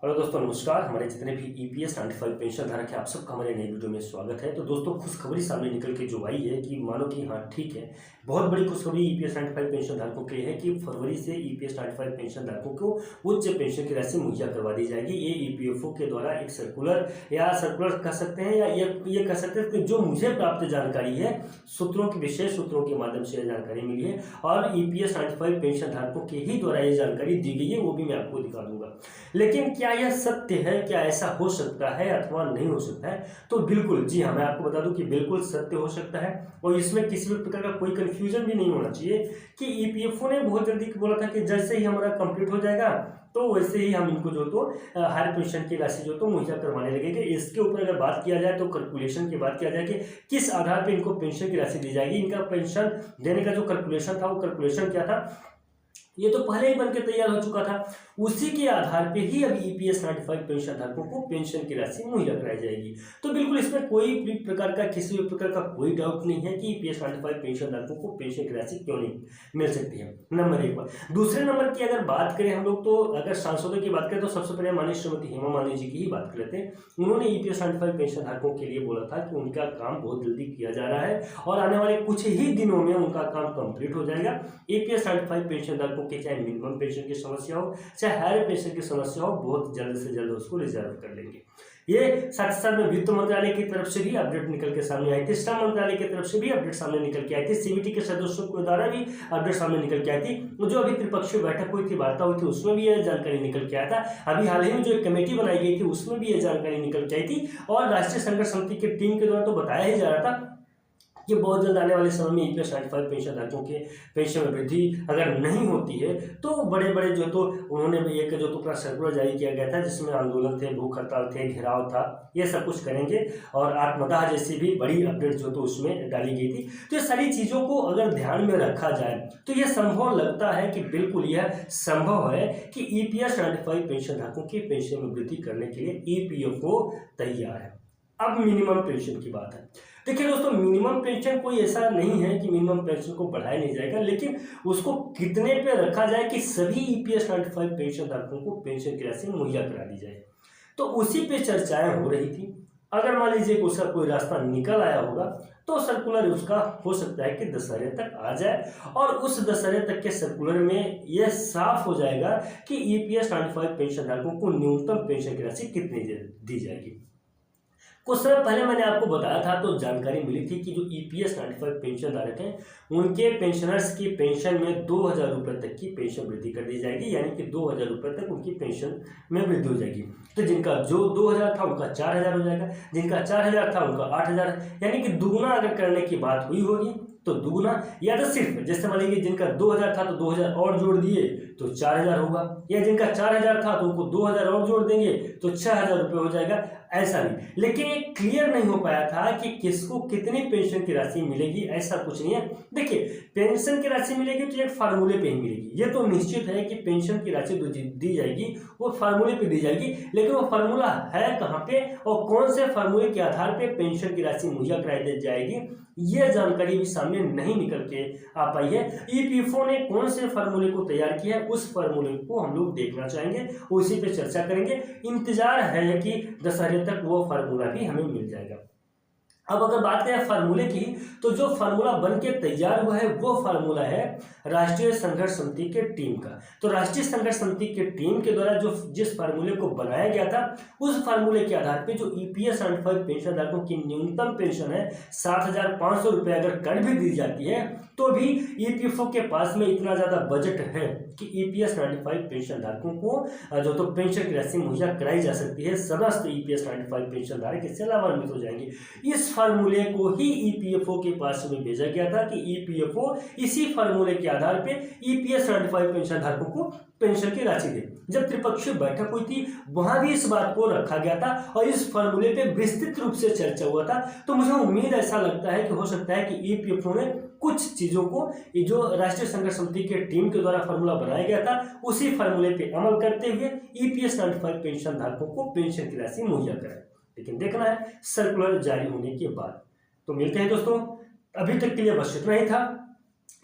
Hello दोस्तों, नमस्कार। हमारे जितने भी ईपीएस 95 पेंशन धारक हैं, आप सबका हमारे नए वीडियो में स्वागत है। तो दोस्तों, खुशखबरी सामने निकल के जो आई है कि मानो कि हाँ ठीक है, बहुत बड़ी खुशखबरी ईपीएस 95 पेंशन धारकों के लिए है कि फरवरी से ईपीएस 95 पेंशन धारकों को उच्च पेंशन की राशि मुहैया करवा दी जाएगी। ये ईपीएफओ के द्वारा एक सर्कुलर कह सकते हैं या ये कह सकते हैं कि जो मुझे प्राप्त जानकारी है, विशेष सूत्रों के माध्यम से यह जानकारी मिली है और ईपीएस 95 पेंशन धारकों के ही द्वारा ये जानकारी दी गई है, वो भी मैं आपको दिखा दूंगा। लेकिन क्या यह सत्य है? क्या ऐसा हो सकता है अथवा नहीं हो सकता है? तो बिल्कुल, जी हाँ, मैं आपको बता दूं कि बिल्कुल सत्य हो सकता है और इसमें किसी भी प्रकार का कोई कंफ्यूजन भी नहीं होना चाहिए कि ईपीएफओ ने बहुत जल्दी बोला था कि जैसे ही हमारा कंप्लीट हो जाएगा तो वैसे ही हम इनको जो तो हायर पेंशन की राशि जो तो मुहैया करवाने लगेंगे। इसके ऊपर अगर बात किया जाए तो कैलकुलेशन की बात किया जाए कि किस आधार पर इनको पेंशन की राशि दी जाएगी, इनका पेंशन देने का जो कैलकुलेशन था वो कैलकुलेशन क्या था, ये तो पहले ही बनकर तैयार हो चुका था। उसी के आधार पे ही अब ईपीएस 95 पेंशन धारकों को पेंशन की राशि मुहैया कराई जाएगी। तो बिल्कुल इसमें कोई भी प्रकार का किसी भी प्रकार का कोई डाउट नहीं है कि ईपीएस 95 पेंशन धारकों को पेंशन की राशि क्यों नहीं मिल सकती है। नंबर एक बात। दूसरे नंबर की अगर बात करें हम लोग, तो अगर सांसदों की बात करें तो सबसे पहले माननीय श्रीमती हेमा मालिनी जी की ही बात कर लेते हैं। उन्होंने ईपीएस 95 पेंशन धारकों के लिए बोला था कि उनका काम बहुत जल्दी किया जा रहा है और आने वाले कुछ ही दिनों में उनका काम कंप्लीट हो जाएगा। ईपीएस 95 पेंशन धारकों के चाहे मिनिमम पेंशन की समस्या हो चाहे हायर पेंशन की समस्या हो, बहुत जल्द से जल्द उसको रिजर्व कर लेंगे। ये साथ साथ में वित्त मंत्रालय की तरफ से भी अपडेट निकल के सामने आई थी, श्रम मंत्रालय की तरफ से भी अपडेट सामने निकल के आई थी, सीबीटी के सदस्यों के द्वारा भी अपडेट सामने निकल के आई थी। जो अभी त्रिपक्षीय बैठक हुई थी, वार्ता हुई थी, उसमें भी यह जानकारी निकल के आया था। अभी हाल ही में जो एक कमेटी बनाई गई थी उसमें भी यह जानकारी निकल के आई थी और राष्ट्रीय संघर्ष समिति की टीम के द्वारा तो बताया ही जा रहा था कि बहुत जल्द आने वाले समय में ईपीएस 95 पेंशन धारकों के पेंशन में वृद्धि अगर नहीं होती है तो बड़े बड़े जो तो उन्होंने एक जो तो पूरा सर्कुलर जारी किया गया था जिसमें आंदोलन थे, भूख हड़ताल थे, घेराव था, ये सब कुछ करेंगे और आत्मदाह जैसी भी बड़ी अपडेट जो तो उसमें डाली गई थी। तो ये सारी चीज़ों को अगर ध्यान में रखा जाए तो यह संभव लगता है कि बिल्कुल यह संभव है कि ईपीएस 95 पेंशन धारकों की पेंशन में वृद्धि करने के लिए ईपीएफओ तैयार है। अब मिनिमम पेंशन की बात है। देखिए दोस्तों, मिनिमम पेंशन कोई ऐसा नहीं है कि मिनिमम पेंशन को बढ़ाया नहीं जाएगा, लेकिन उसको कितने पे रखा जाए कि सभी ईपीएस 95 पेंशन धारकों को पेंशन की राशि मुहैया करा दी जाए, तो उसी पे चर्चाएं हो रही थी। अगर मान लीजिए उसका कोई रास्ता निकल आया होगा तो सर्कुलर उसका हो सकता है कि दशहरे तक आ जाए और उस दशहरे तक के सर्कुलर में यह साफ हो जाएगा कि ईपीएस 95 पेंशन धारकों को न्यूनतम पेंशन की राशि कितनी दी जाएगी। कुछ समय पहले मैंने आपको बताया था तो जानकारी मिली थी कि जो ईपीएस 95 पेंशन धारक हैं उनके पेंशनर्स की पेंशन में 2000 रुपये तक की पेंशन वृद्धि कर दी जाएगी, यानी कि 2000 रुपये तक उनकी पेंशन में वृद्धि हो जाएगी। तो जिनका जो 2000 था उनका 4000 हो जाएगा, जिनका 4000 था उनका 8000, यानी कि दुगुना अगर करने की बात हुई होगी तो दुगुना, या तो सिर्फ जैसे मान लीजिए जिनका 2000 था तो 2000 और जोड़ दिए तो 4000 होगा, या जिनका 4000 था तो उनको 2000 और जोड़ देंगे तो 6000 रुपये हो जाएगा। ऐसा नहीं, लेकिन ये क्लियर नहीं हो पाया था कि किसको कितनी पेंशन की राशि मिलेगी, ऐसा कुछ नहीं है। देखिए, पेंशन की राशि मिलेगी तो एक फार्मूले पे ही मिलेगी, ये तो निश्चित है कि पेंशन की राशि दी जाएगी वो फार्मूले पे दी जाएगी, लेकिन वो फार्मूला है कहाँ पे और कौन से फार्मूले के आधार पे पेंशन की राशि मुहैया कराई दी जाएगी, ये जानकारी भी सामने नहीं निकल के आ पाई है। ईपीएफओ ने कौन से फार्मूले को तैयार किया है उस फार्मूले को हम लोग देखना चाहेंगे, उसी पे चर्चा करेंगे। इंतजार है कि दशहरे तक वो फार्मूला भी हमें मिल जाएगा। अब अगर बात करें फार्मूले की, तो जो फार्मूला बन के तैयार हुआ है वो फार्मूला है राष्ट्रीय संघर्ष समिति के टीम का। तो राष्ट्रीय संघर्ष समिति के टीम के द्वारा जो जिस फार्मूले को बनाया गया था उस फार्मूले के आधार पे जो ईपीएस 95 पेंशन धारकों की न्यूनतम पेंशन है 7500 रुपये अगर कर भी दी जाती है तो भी ईपीएफओ के पास में इतना ज्यादा बजट है कि ईपीएस 95 पेंशन धारकों को जो तो पेंशन की राशि मुहैया कराई जा सकती है। समस्त ईपीएस 95 पेंशन धारक इससे लाभान्वित हो जाएंगे। इस फार्मूले को ही ईपीएफओ के पास में भेजा गया था कि ईपीएफओ इसी फार्मूले के आधार पे ईपीएस 95 पेंशन धारकों को पेंशन की राशि दे। जब त्रिपक्षीय बैठक हुई थी वहां भी इस बात को रखा गया था और इस फार्मूले पे विस्तृत रूप से चर्चा हुआ था। तो मुझे उम्मीद ऐसा लगता है कि हो सकता है कि ईपीएफओ ने कुछ चीजों को जो राष्ट्रीय संघर्ष समिति के टीम के द्वारा फार्मूला बनाया गया था उसी फार्मूले पे अमल करते हुए ईपीएस 95 पेंशन धारकों को पेंशन की राशि मुहैया कराए। लेकिन देखना है सर्कुलर जारी होने के बाद। तो मिलते हैं दोस्तों, अभी तक के लिए बस इतना ही था।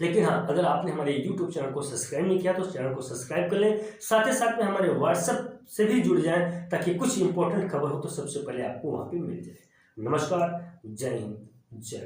लेकिन हाँ, अगर आपने हमारे YouTube चैनल को सब्सक्राइब नहीं किया तो चैनल को सब्सक्राइब कर लें, साथ ही साथ में हमारे WhatsApp से भी जुड़ जाएं ताकि कुछ इंपॉर्टेंट खबर हो तो सबसे पहले आपको वहाँ पे मिल जाए। नमस्कार, जय हिंद, जय भारत।